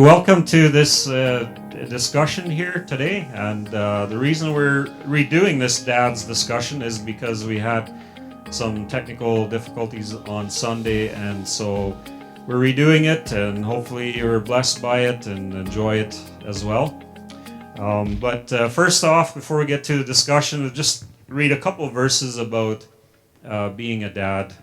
Welcome to this discussion here today. And the reason we're redoing this dad's discussion is because we had some technical difficulties on Sunday, and so we're redoing it, and hopefully you're blessed by it and enjoy it as well. But first off, before we get to the discussion, we'll just read a couple of verses about being a dad.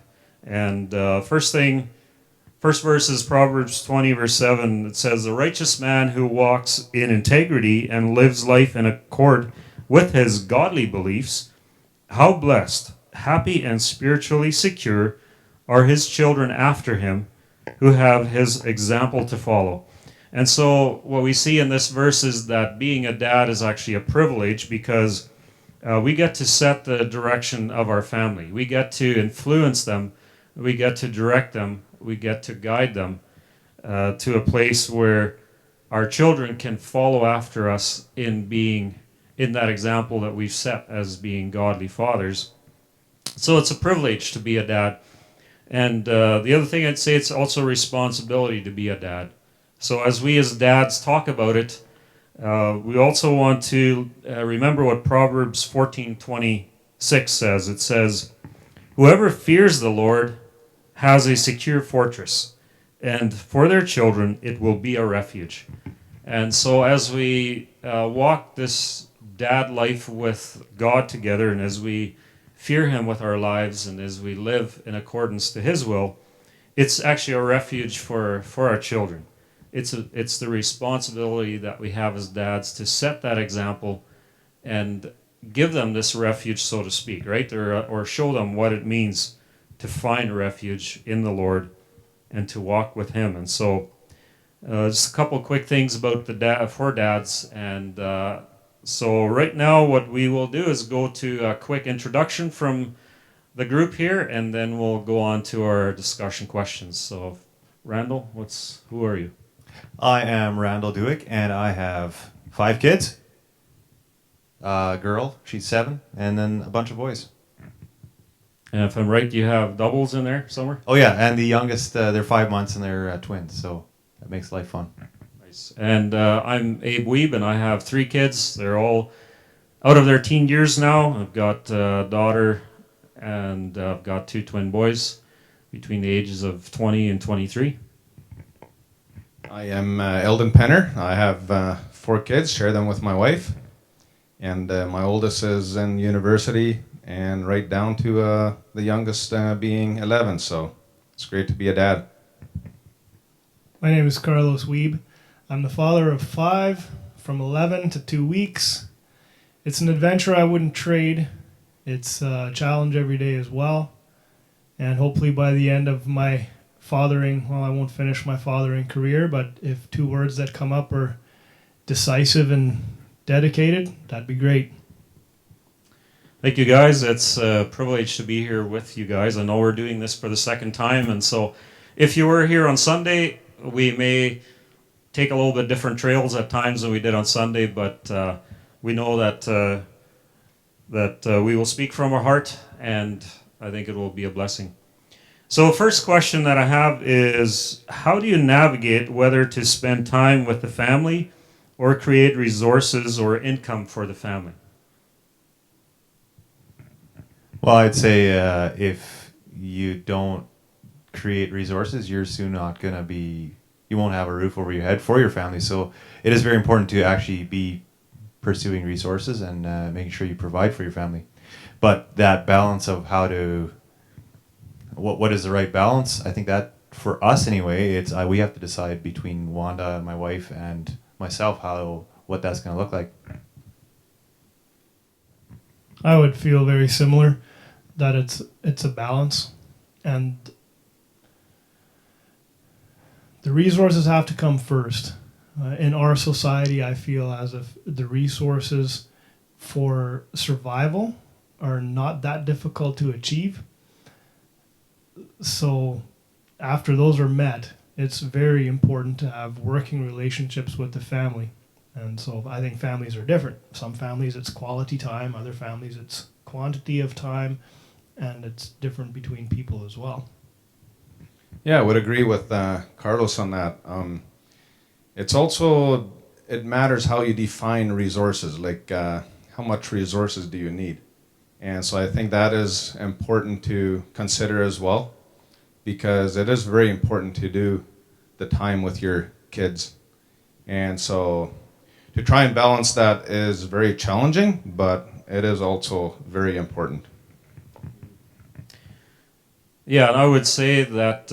And first verse is Proverbs 20, verse 7. It says, "The righteous man who walks in integrity and lives life in accord with his godly beliefs, how blessed, happy, and spiritually secure are his children after him who have his example to follow." And so what we see in this verse is that being a dad is actually a privilege, because we get to set the direction of our family. We get to influence them. We get to direct them. We get to guide them to a place where our children can follow after us in being in that example that we've set as being godly fathers. So it's a privilege to be a dad. And the other thing I'd say, it's also a responsibility to be a dad. So as we as dads talk about it, we also want to remember what Proverbs 14:26 says. It says, "Whoever fears the Lord has a secure fortress, and for their children it will be a refuge." And so as we walk this dad life with God together, and as we fear him with our lives, and as we live in accordance to his will, it's actually a refuge for our children. It's the responsibility that we have as dads to set that example and give them this refuge, so to speak, right? Or show them what it means to find refuge in the Lord and to walk with him. And so just a couple quick things about for dads. And so right now what we will do is go to a quick introduction from the group here, and then we'll go on to our discussion questions. So Randall, who are you? I am Randall Dewick, and I have 5 kids. A girl, she's 7, and then a bunch of boys. And if I'm right, you have doubles in there somewhere? Oh yeah, and the youngest, they're 5 months, and they're twins, so that makes life fun. Nice. And I'm Abe Weeb, and I have 3 kids. They're all out of their teen years now. I've got a daughter, and I've got 2 twin boys between the ages of 20 and 23. I am Eldon Penner. I have 4 kids, share them with my wife. And my oldest is in university, and right down to the youngest being 11. So it's great to be a dad. My name is Carlos Weeb. I'm the father of 5, from 11 to 2 weeks. It's an adventure I wouldn't trade. It's a challenge every day as well. And hopefully by the end of my fathering, well, I won't finish my fathering career, but if 2 words that come up are decisive and dedicated, that'd be great. Thank you, guys. It's a privilege to be here with you guys. I know we're doing this for the second time, and so if you were here on Sunday, we may take a little bit different trails at times than we did on Sunday, but we know that we will speak from our heart, and I think it will be a blessing. So first question that I have is, how do you navigate whether to spend time with the family or create resources or income for the family? Well, I'd say if you don't create resources, you're soon not going to you won't have a roof over your head for your family. So it is very important to actually be pursuing resources and making sure you provide for your family. But that balance of what is the right balance? I think that for us anyway, it's we have to decide between Wanda, my wife, and myself what that's going to look like. I would feel very similar, that it's a balance, and the resources have to come first. In our society, I feel as if the resources for survival are not that difficult to achieve. So after those are met, it's very important to have working relationships with the family. And so I think families are different. Some families it's quality time, other families it's quantity of time, and it's different between people as well. Yeah, I would agree with Carlos on that. it's also, it matters how you define resources, like how much resources do you need? And so I think that is important to consider as well, because it is very important to do the time with your kids. And so to try and balance that is very challenging, but it is also very important. Yeah, and I would say that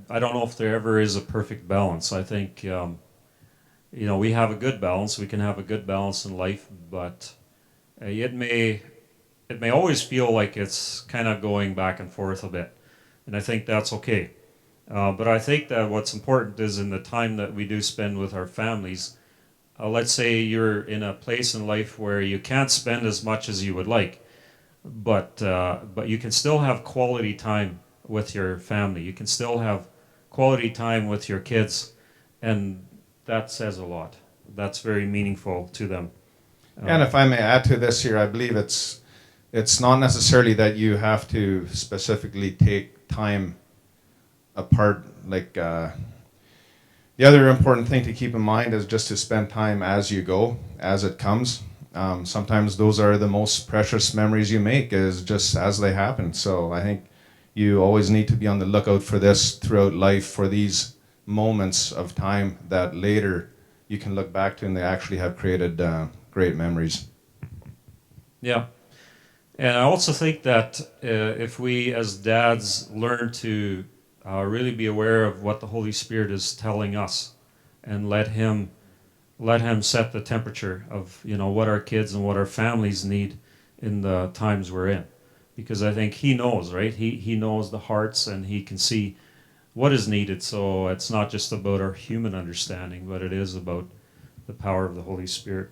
I don't know if there ever is a perfect balance. I think we have a good balance. We can have a good balance in life, but it may always feel like it's kind of going back and forth a bit, and I think that's okay. But I think that what's important is in the time that we do spend with our families. Let's say you're in a place in life where you can't spend as much as you would like, but you can still have quality time with your family. You can still have quality time with your kids, and that says a lot. That's very meaningful to them. And if I may add to this here, I believe it's not necessarily that you have to specifically take time apart. Like the other important thing to keep in mind is just to spend time as you go, as it comes. Sometimes those are the most precious memories you make, is just as they happen. So I think you always need to be on the lookout for this throughout life, for these moments of time that later you can look back to and they actually have created great memories. Yeah. And I also think that if we as dads learn to really be aware of what the Holy Spirit is telling us and let him set the temperature of what our kids and what our families need in the times we're in, because I think he knows, right? He knows the hearts and he can see what is needed. So it's not just about our human understanding, but it is about the power of the Holy Spirit.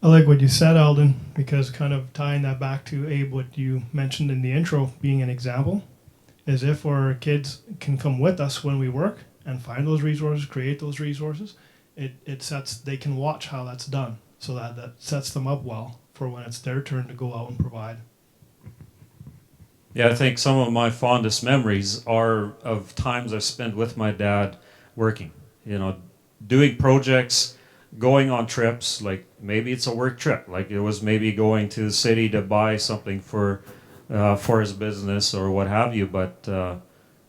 I like what you said, Eldon, because kind of tying that back to Abe, what you mentioned in the intro, being an example, is if our kids can come with us when we work and find those resources, create those resources, they can watch how that's done, so that sets them up well for when it's their turn to go out and provide. Yeah, I think some of my fondest memories are of times I've spent with my dad working, doing projects, going on trips. Like maybe it's a work trip, like it was maybe going to the city to buy something for his business or what have you. But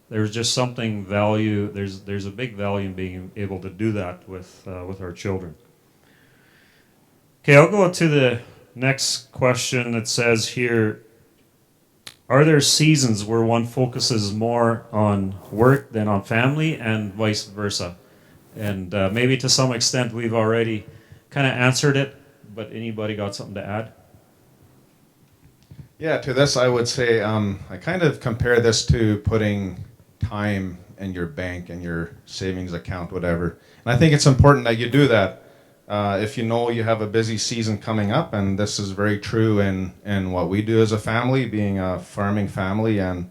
there's just something value. There's a big value in being able to do that with our children. Okay, I'll go to the next question. It says here, are there seasons where one focuses more on work than on family, and vice versa? And maybe to some extent we've already kind of answered it, but anybody got something to add? Yeah, to this I would say I kind of compare this to putting time in your bank and your savings account, whatever. And I think it's important that you do that. If you know you have a busy season coming up, and this is very true in what we do as a family, being a farming family and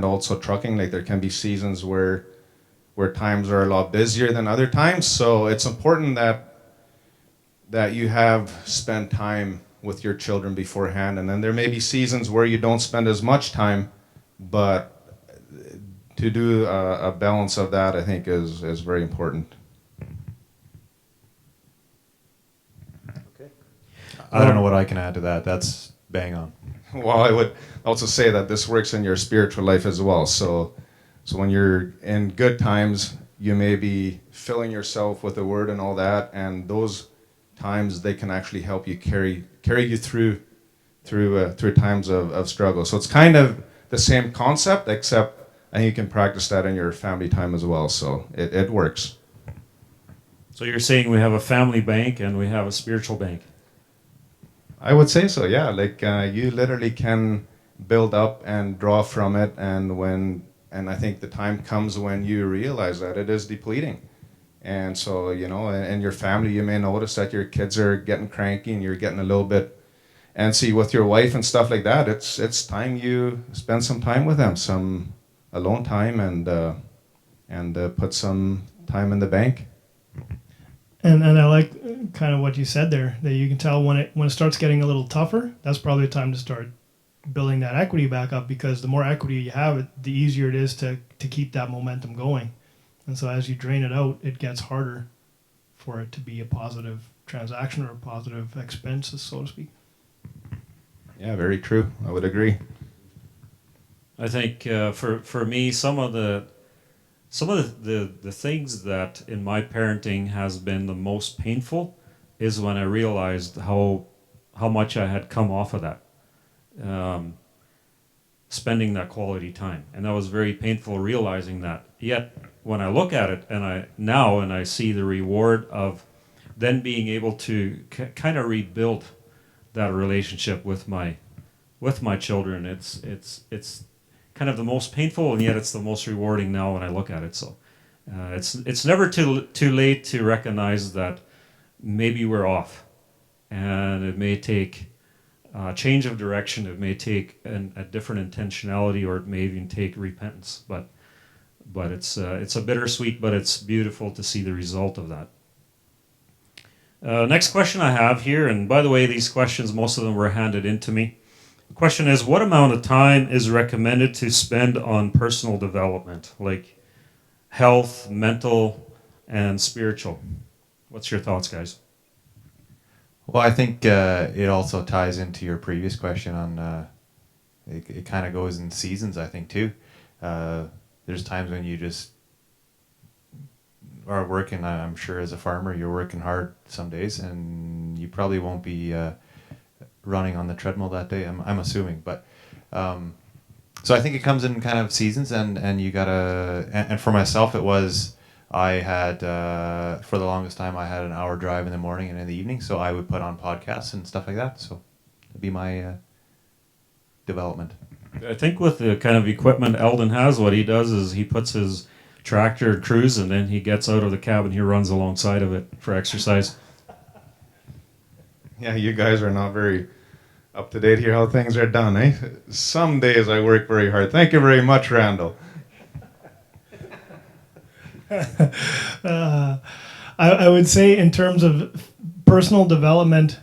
also trucking, like there can be seasons where times are a lot busier than other times. So it's important that you have spent time with your children beforehand, and then there may be seasons where you don't spend as much time, but to do a balance of that, I think is very important. I don't know what I can add to that. That's bang on. Well, I would also say that this works in your spiritual life as well. So when you're in good times, you may be filling yourself with the word and all that, and those times they can actually help you carry you through times of struggle. So it's kind of the same concept, except I think you can practice that in your family time as well. So it works. So you're saying we have a family bank and we have a spiritual bank? I would say so, yeah. Like you literally can build up and draw from it, and I think the time comes when you realize that it is depleting. And so, in your family, you may notice that your kids are getting cranky and you're getting a little bit antsy with your wife and stuff like that. It's time you spend some time with them, some alone time, and put some time in the bank. And I like kind of what you said there, that you can tell when it starts getting a little tougher, that's probably the time to start building that equity back up, because the more equity you have, the easier it is to keep that momentum going. And so as you drain it out, it gets harder for it to be a positive transaction or a positive expense, so to speak. Yeah, very true. I would agree. I think for me, some of the things that in my parenting has been the most painful is when I realized how much I had come off of that, spending that quality time, and that was very painful realizing that. Yet when I look at it and I see the reward of then being able to kind of rebuild that relationship with my children, it's kind of the most painful, and yet it's the most rewarding now when I look at it. So it's never too late to recognize that maybe we're off, and it may take a change of direction. It may take a different intentionality, or it may even take repentance. But it's a bittersweet, but it's beautiful to see the result of that. Next question I have here, and by the way, these questions, most of them were handed in to me. The question is, what amount of time is recommended to spend on personal development, like health, mental, and spiritual? What's your thoughts, guys? Well, I think it also ties into your previous question on it kind of goes in seasons, I think, too. There's times when you just are working, I'm sure as a farmer, you're working hard some days, and you probably won't be running on the treadmill that day, I'm assuming. But so I think it comes in kind of seasons, and you gotta, and for myself, it was, I had, for the longest time, I had an hour drive in the morning and in the evening, so I would put on podcasts and stuff like that. So it'd be my development. I think with the kind of equipment Eldon has, what he does is he puts his tractor cruise, and then he gets out of the cab and he runs alongside of it for exercise. Yeah, you guys are not very up to date here how things are done, eh? Some days I work very hard. Thank you very much, Randall. I would say in terms of personal development,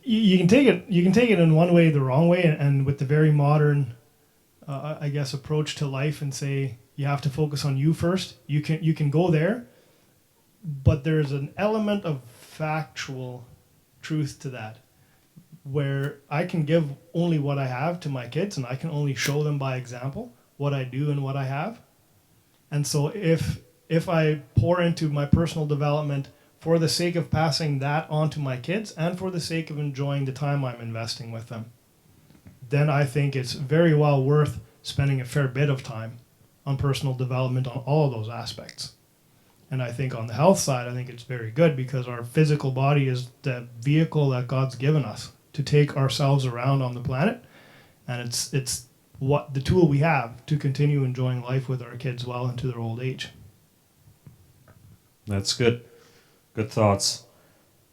you can take it in one way, the wrong way, and with the very modern, I guess, approach to life, and say you have to focus on you first. You can go there, but there's an element of factual truth to that, where I can give only what I have to my kids, and I can only show them by example what I do and what I have. And so if I pour into my personal development for the sake of passing that on to my kids and for the sake of enjoying the time I'm investing with them, then I think it's very well worth spending a fair bit of time on personal development on all of those aspects. And I think on the health side, I think it's very good, because our physical body is the vehicle that God's given us to take ourselves around on the planet. And it's what the tool we have to continue enjoying life with our kids well into their old age. That's good. Good thoughts.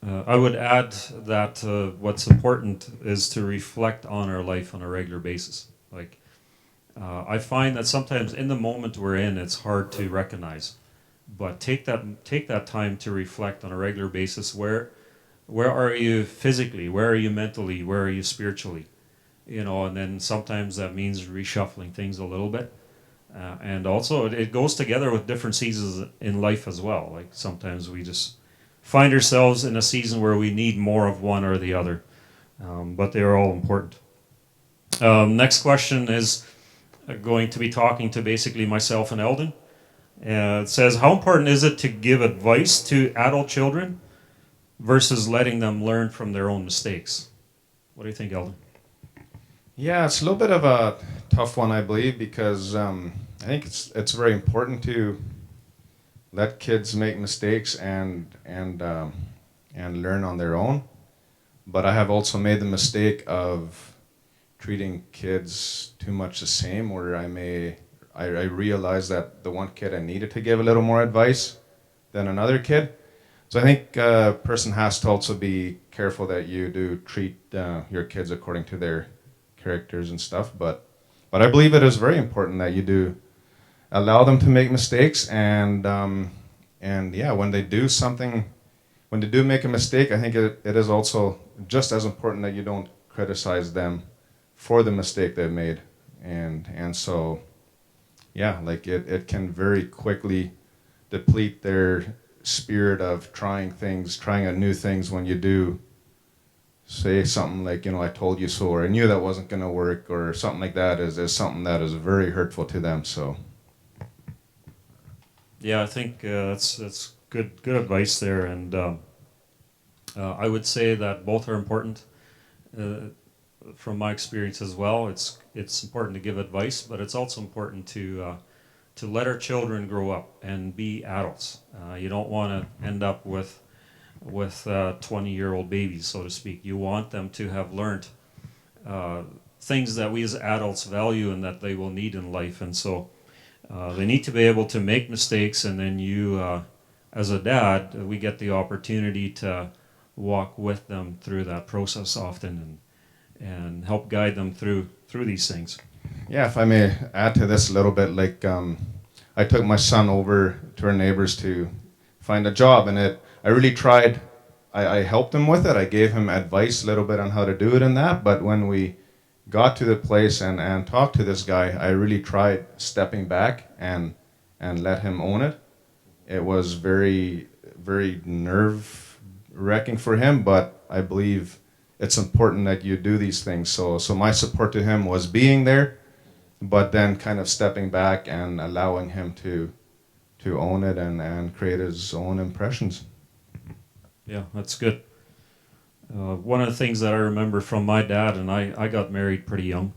I would add that what's important is to reflect on our life on a regular basis. Like, I find that sometimes in the moment we're in, it's hard to recognize. But take that time to reflect on a regular basis. Where are you physically? Where are you mentally? Where are you spiritually? And then sometimes that means reshuffling things a little bit. And also it goes together with different seasons in life as well. Like sometimes we just find ourselves in a season where we need more of one or the other. But they are all important. Next question is going to be talking to basically myself and Eldon. It says, how important is it to give advice to adult children versus letting them learn from their own mistakes? What do you think, Eldon? Yeah, it's a little bit of a tough one, I believe, because I think it's very important to let kids make mistakes and learn on their own. But I have also made the mistake of treating kids too much the same, where I realized that the one kid I needed to give a little more advice than another kid. So I think a person has to also be careful that you do treat your kids according to their characters and stuff. But I believe it is very important that you do allow them to make mistakes, and yeah, when they do make a mistake, I think it is also just as important that you don't criticize them for the mistake they've made, and so yeah, like it can very quickly deplete their spirit of trying things, trying out new things when you do say something like, I told you so, or I knew that wasn't going to work, or something like that is something that is very hurtful to them. So, Yeah, I think that's good advice there, and I would say that both are important. Uh, from my experience as well, it's important to give advice, but it's also important to let our children grow up and be adults. You don't want to end up with 20-year-old babies, so to speak. You want them to have learned things that we as adults value and that they will need in life, and so they need to be able to make mistakes, and then you, as a dad, we get the opportunity to walk with them through that process often and help guide them through these things. yeah, if I may add to this a little bit, like I took my son over to our neighbors to find a job, and I really tried. I helped him with it. I gave him advice a little bit on how to do it and that. But when we got to the place and talked to this guy, I really tried stepping back and let him own it. It was very, very nerve wracking for him, but I believe it's important that you do these things. So my support to him was being there, but then kind of stepping back and allowing him to own it and create his own impressions. Yeah, that's good. One of the things that I remember from my dad, and I got married pretty young.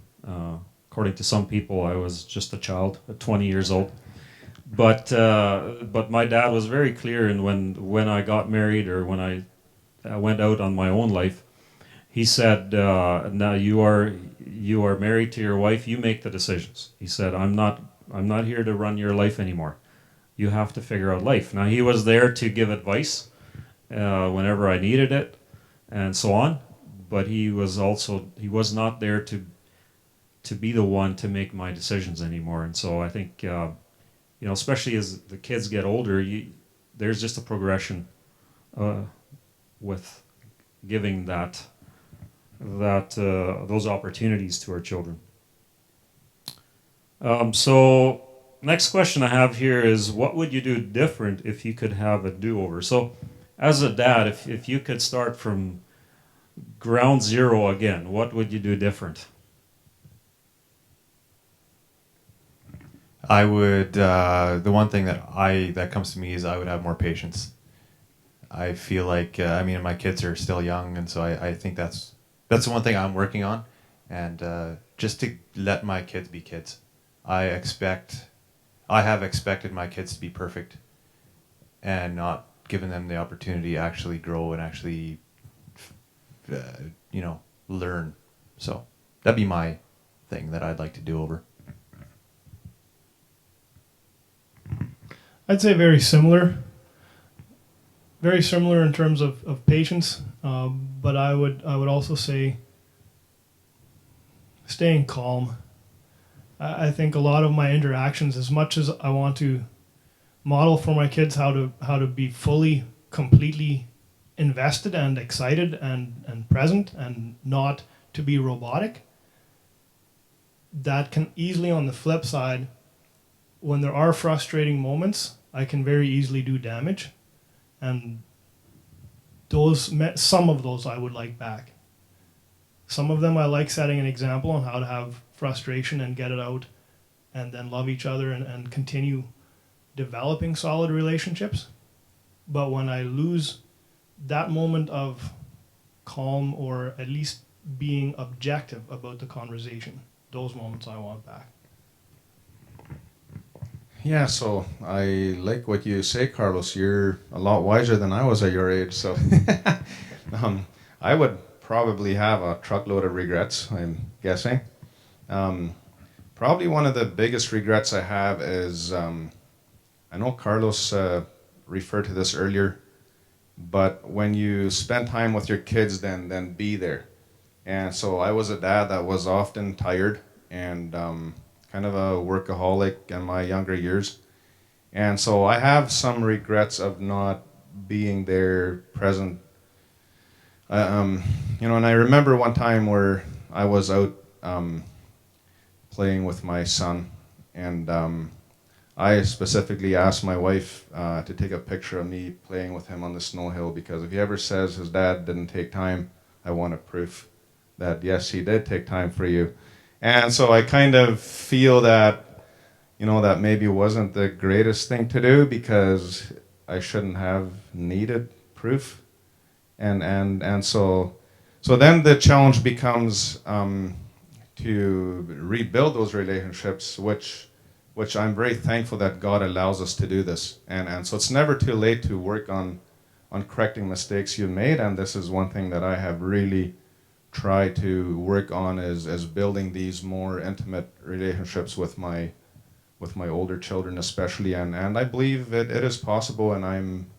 According to some people, I was just a child at 20 years old. But my dad was very clear, and when I got married or when I went out on my own life, he said, "Now you are married to your wife. You make the decisions." He said, I'm not here to run your life anymore. You have to figure out life." Now he was there to give advice whenever I needed it, and so on. But he was not there to be the one to make my decisions anymore. And so I think especially as the kids get older, there's just a progression with giving those opportunities to our children. So next question I have here is, what would you do different if you could have a do-over? So as a dad, if you could start from ground zero again, what would you do different? I would. The one thing that comes to me is I would have more patience. I feel like my kids are still young, and so I think that's the one thing I'm working on, and just to let my kids be kids. I have expected my kids to be perfect, and not given them the opportunity to actually grow and actually, learn. So that'd be my thing that I'd like to do over. I'd say very similar. Very similar in terms of patience, but I would also say staying calm. I think a lot of my interactions, as much as I want to model for my kids how to be fully, completely invested and excited and present and not to be robotic, that can easily, on the flip side, when there are frustrating moments, I can very easily do damage. And some of those I would like back. Some of them I like setting an example on how to have frustration and get it out and then love each other and continue developing solid relationships. But when I lose that moment of calm, or at least being objective about the conversation, those moments I want back. Yeah, so I like what you say, Carlos. You're a lot wiser than I was at your age. So I would probably have a truckload of regrets, I'm guessing. Probably one of the biggest regrets I have is, I know Carlos referred to this earlier, but when you spend time with your kids, then be there. And so I was a dad that was often tired and kind of a workaholic in my younger years. And so I have some regrets of not being there present. And I remember one time where I was out playing with my son, and I specifically asked my wife to take a picture of me playing with him on the snow hill, because if he ever says his dad didn't take time, I wanted proof that yes, he did take time for you. And so I kind of feel that, that maybe wasn't the greatest thing to do, because I shouldn't have needed proof. And so then the challenge becomes to rebuild those relationships, which I'm very thankful that God allows us to do this. And so it's never too late to work on correcting mistakes you made. And this is one thing that I have really tried to work on, is building these more intimate relationships with my older children especially. And I believe it is possible, and I'm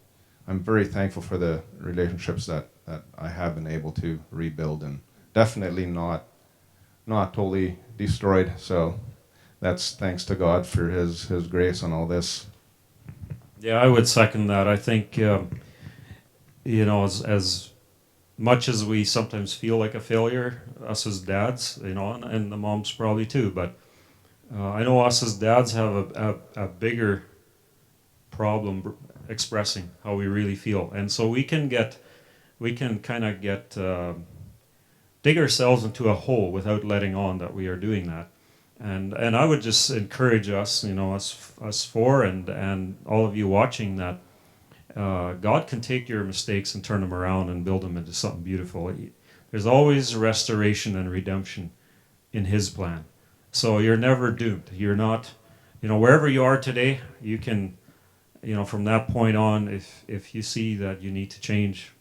very thankful for the relationships that I have been able to rebuild, and definitely not totally destroyed. So that's thanks to God for His grace on all this. Yeah, I would second that. I think, as much as we sometimes feel like a failure, us as dads, and the moms probably too, but I know us as dads have a bigger problem expressing how we really feel. And so we can kind of dig ourselves into a hole without letting on that we are doing that. And I would just encourage us, us four and all of you watching, that God can take your mistakes and turn them around and build them into something beautiful. There's always restoration and redemption in His plan. So you're never doomed. You're not, wherever you are today, you can, from that point on, if you see that you need to change,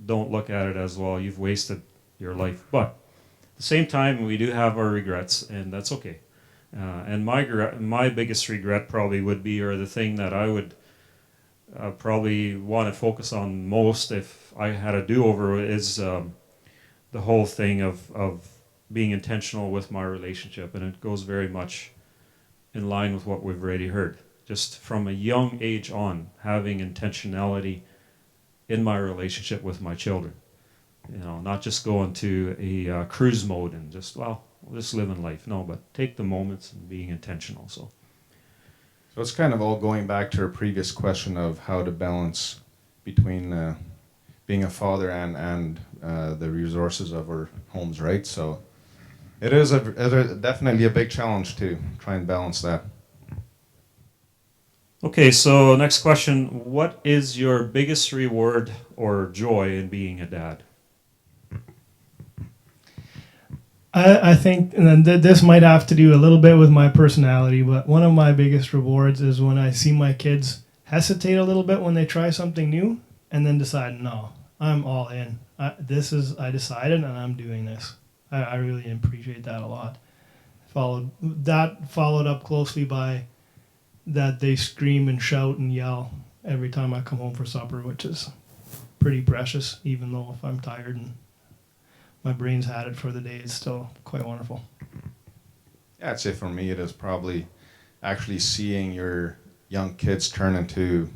don't look at it as, well, you've wasted your life. But at the same time, we do have our regrets, and that's okay. And my biggest regret probably would be, or the thing that I would probably want to focus on most if I had a do-over, is the whole thing of being intentional with my relationship. And it goes very much in line with what we've already heard. Just from a young age on, having intentionality in my relationship with my children. Not just going to a cruise mode and just, well, just living life. No, but take the moments and being intentional. So it's kind of all going back to our previous question of how to balance between being a father and the resources of our homes, right? So it is definitely a big challenge to try and balance that. Okay, so next question. What is your biggest reward or joy in being a dad? I think, and this might have to do a little bit with my personality, but one of my biggest rewards is when I see my kids hesitate a little bit when they try something new and then decide, no, I'm all in. I decided, and I'm doing this. I really appreciate that a lot. Followed up closely by that they scream and shout and yell every time I come home for supper, which is pretty precious, even though if I'm tired and my brain's had it for the day, it's still quite wonderful. Yeah, I'd say for me it is probably actually seeing your young kids turn into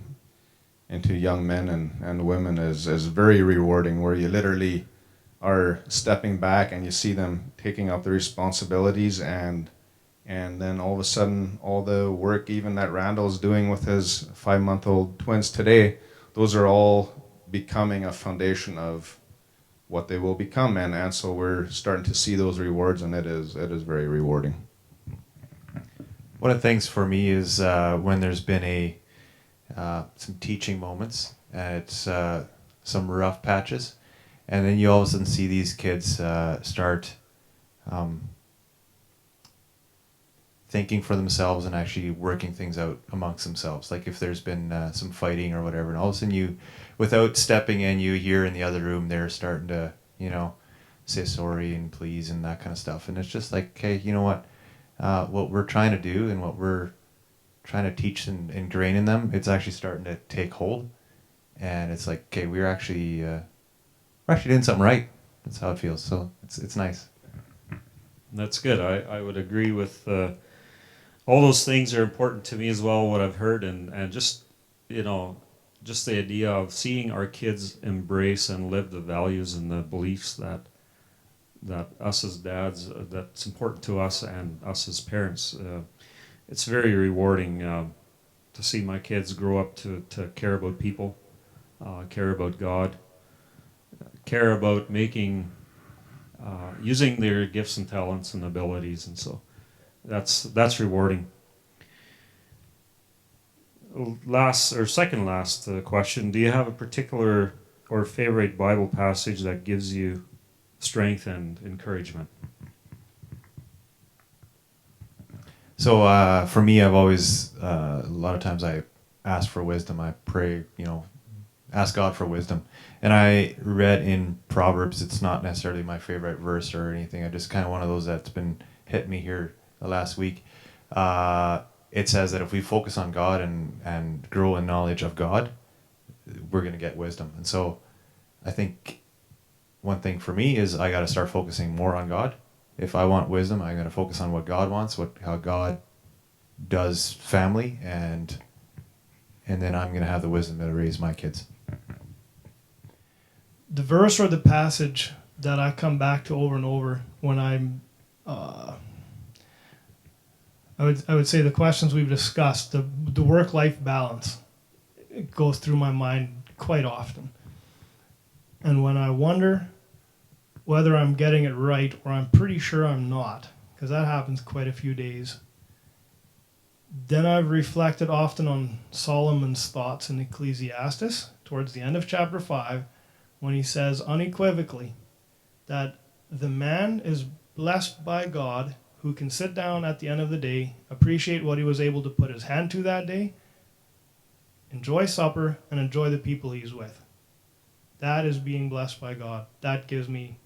young men and women is very rewarding, where you literally are stepping back and you see them taking up the responsibilities, and then all of a sudden all the work even that Randall's doing with his 5-month-old twins today, those are all becoming a foundation of what they will become, and so we're starting to see those rewards, and it is very rewarding. One of the things for me is when there's been some teaching moments, and it's some rough patches, and then you all of a sudden see these kids start thinking for themselves and actually working things out amongst themselves. Like if there's been some fighting or whatever, and all of a sudden you, without stepping in, you hear in the other room they're starting to, say sorry and please and that kind of stuff. And it's just like, okay, you know what? What we're trying to do and what we're trying to teach and ingrain in them, it's actually starting to take hold. And it's like, okay, we're actually doing something right. That's how it feels. So it's nice. That's good. I would agree with all those things are important to me as well, what I've heard, and just, just the idea of seeing our kids embrace and live the values and the beliefs that us as dads, that's important to us and us as parents. it's very rewarding to see my kids grow up to care about people, care about God, care about making using their gifts and talents and abilities, and so that's rewarding. Second last question: do you have a particular or favorite Bible passage that gives you strength and encouragement? So for me, I've always a lot of times I ask for wisdom. I pray, ask God for wisdom. And I read in Proverbs. It's not necessarily my favorite verse or anything. I just kind of one of those that's been hit me here the last week. It says that if we focus on God and grow in knowledge of God, we're going to get wisdom. And so I think one thing for me is I got to start focusing more on God. If I want wisdom, I'm going to focus on what God wants, how God does family, and then I'm going to have the wisdom to raise my kids. The verse or the passage that I come back to over and over when I'm, I would say the questions we've discussed, the work-life balance, it goes through my mind quite often. And when I wonder whether I'm getting it right or I'm pretty sure I'm not, because that happens quite a few days, then I've reflected often on Solomon's thoughts in Ecclesiastes towards the end of chapter 5 when he says unequivocally that the man is blessed by God who can sit down at the end of the day, appreciate what he was able to put his hand to that day, enjoy supper, and enjoy the people he's with. That is being blessed by God. That gives me,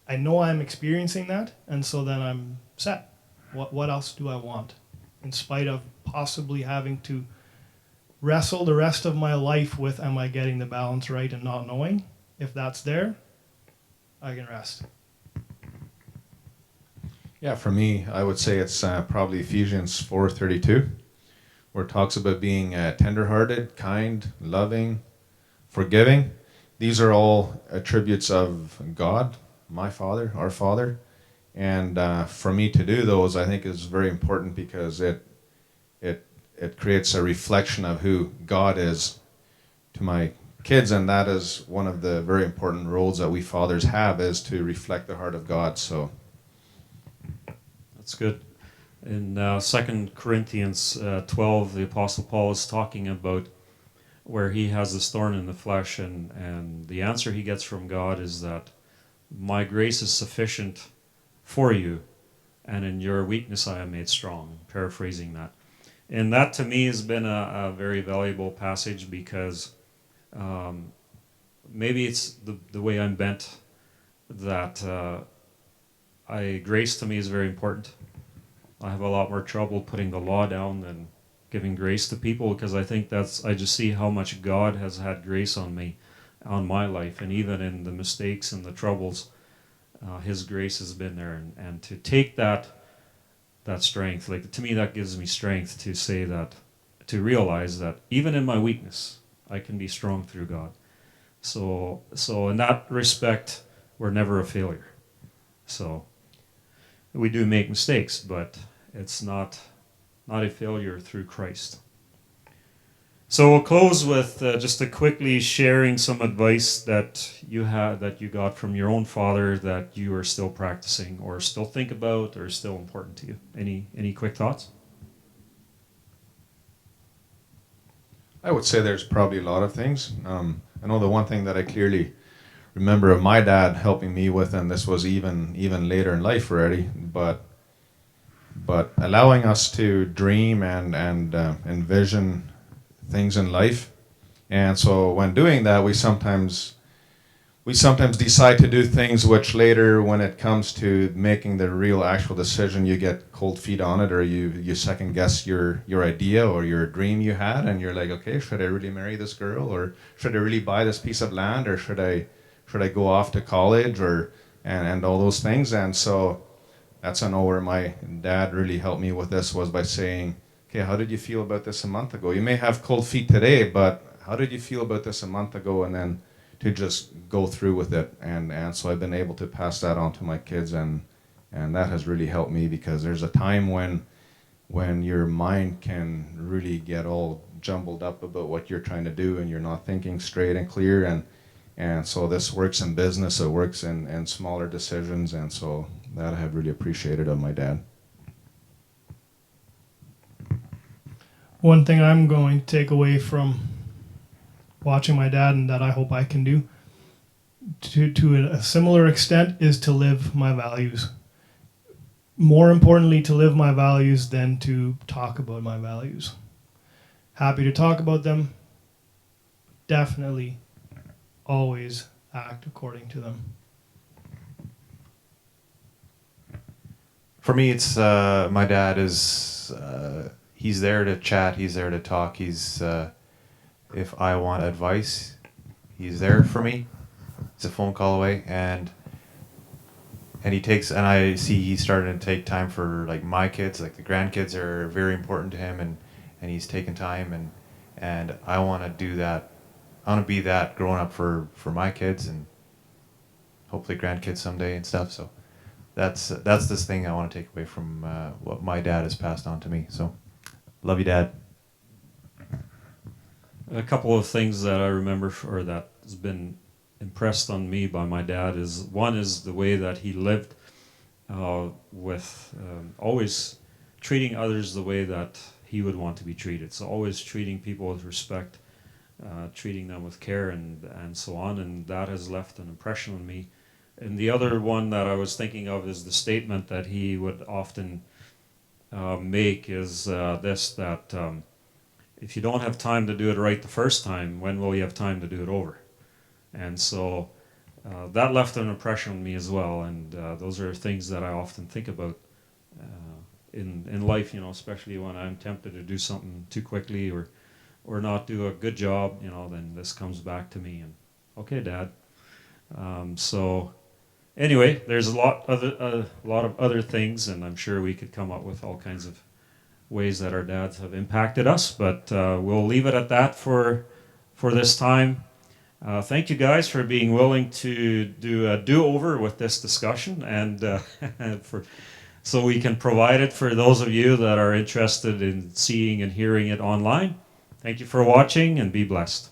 I know I'm experiencing that, and so then I'm set. What else do I want? In spite of possibly having to wrestle the rest of my life with, am I getting the balance right and not knowing? If that's there, I can rest. Yeah, for me, I would say it's probably Ephesians 4:32, where it talks about being tenderhearted, kind, loving, forgiving. These are all attributes of God, my Father, our Father. And for me to do those, I think is very important because it creates a reflection of who God is to my kids, and that is one of the very important roles that we fathers have, is to reflect the heart of God. So that's good. In 2 Corinthians 12, the Apostle Paul is talking about where he has this thorn in the flesh, and the answer he gets from God is that my grace is sufficient for you, and in your weakness I am made strong. Paraphrasing that. And that to me has been a very valuable passage because maybe it's the way I'm bent that grace to me is very important. I have a lot more trouble putting the law down than giving grace to people because I think I just see how much God has had grace on me, on my life, and even in the mistakes and the troubles, His grace has been there. And to take that strength, like to me, that gives me strength to say that, to realize that even in my weakness, I can be strong through God. So in that respect, we're never a failure. So we do make mistakes, but it's not a failure through Christ. So we'll close with just a quickly sharing some advice that you got from your own father that you are still practicing or still think about or still important to you. Any quick thoughts? I would say there's probably a lot of things. I know the one thing that I clearly remember of my dad helping me with, and this was even later in life already, but allowing us to dream and envision things in life. And so when doing that, we sometimes decide to do things which later, when it comes to making the real actual decision, you get cold feet on it, or you second guess your idea or your dream you had, and you're like, okay, should I really marry this girl, or should I really buy this piece of land, or should I go off to college, and all those things. And so that's I know where my dad really helped me with this, was by saying, okay, how did you feel about this a month ago? You may have cold feet today, but how did you feel about this a month ago? And then to just go through with it. And so I've been able to pass that on to my kids, and that has really helped me, because there's a time when when your mind can really get all jumbled up about what you're trying to do and you're not thinking straight and clear. And so this works in business, it works in smaller decisions, and so that I have really appreciated of my dad. One thing I'm going to take away from watching my dad, and that I hope I can do to a similar extent, is to live my values. More importantly, to live my values than to talk about my values. Happy to talk about them. Definitely always act according to them. For me, it's my dad is he's there to chat, he's there to talk, he's if I want advice, he's there for me. It's a phone call away, and he takes, and I see he's starting to take time for like my kids, like the grandkids are very important to him, and he's taking time, and I want to do that. I want to be that growing up for my kids and hopefully grandkids someday and stuff. So that's this thing I want to take away from what my dad has passed on to me. So love you, Dad. A couple of things that I remember, or that has been impressed on me by my dad, is one is the way that he lived with always treating others the way that he would want to be treated. So always treating people with respect, treating them with care, and so on. And that has left an impression on me. And the other one that I was thinking of is the statement that he would often make is this, that if you don't have time to do it right the first time, when will you have time to do it over? And so that left an impression on me as well. And those are things that I often think about in life, you know, especially when I'm tempted to do something too quickly or not do a good job, you know, then this comes back to me and, okay, Dad. So anyway, there's a lot of other things, and I'm sure we could come up with all kinds of ways that our dads have impacted us, but we'll leave it at that for this time. Thank you guys for being willing to do a do-over with this discussion, and so we can provide it for those of you that are interested in seeing and hearing it online. Thank you for watching, and be blessed.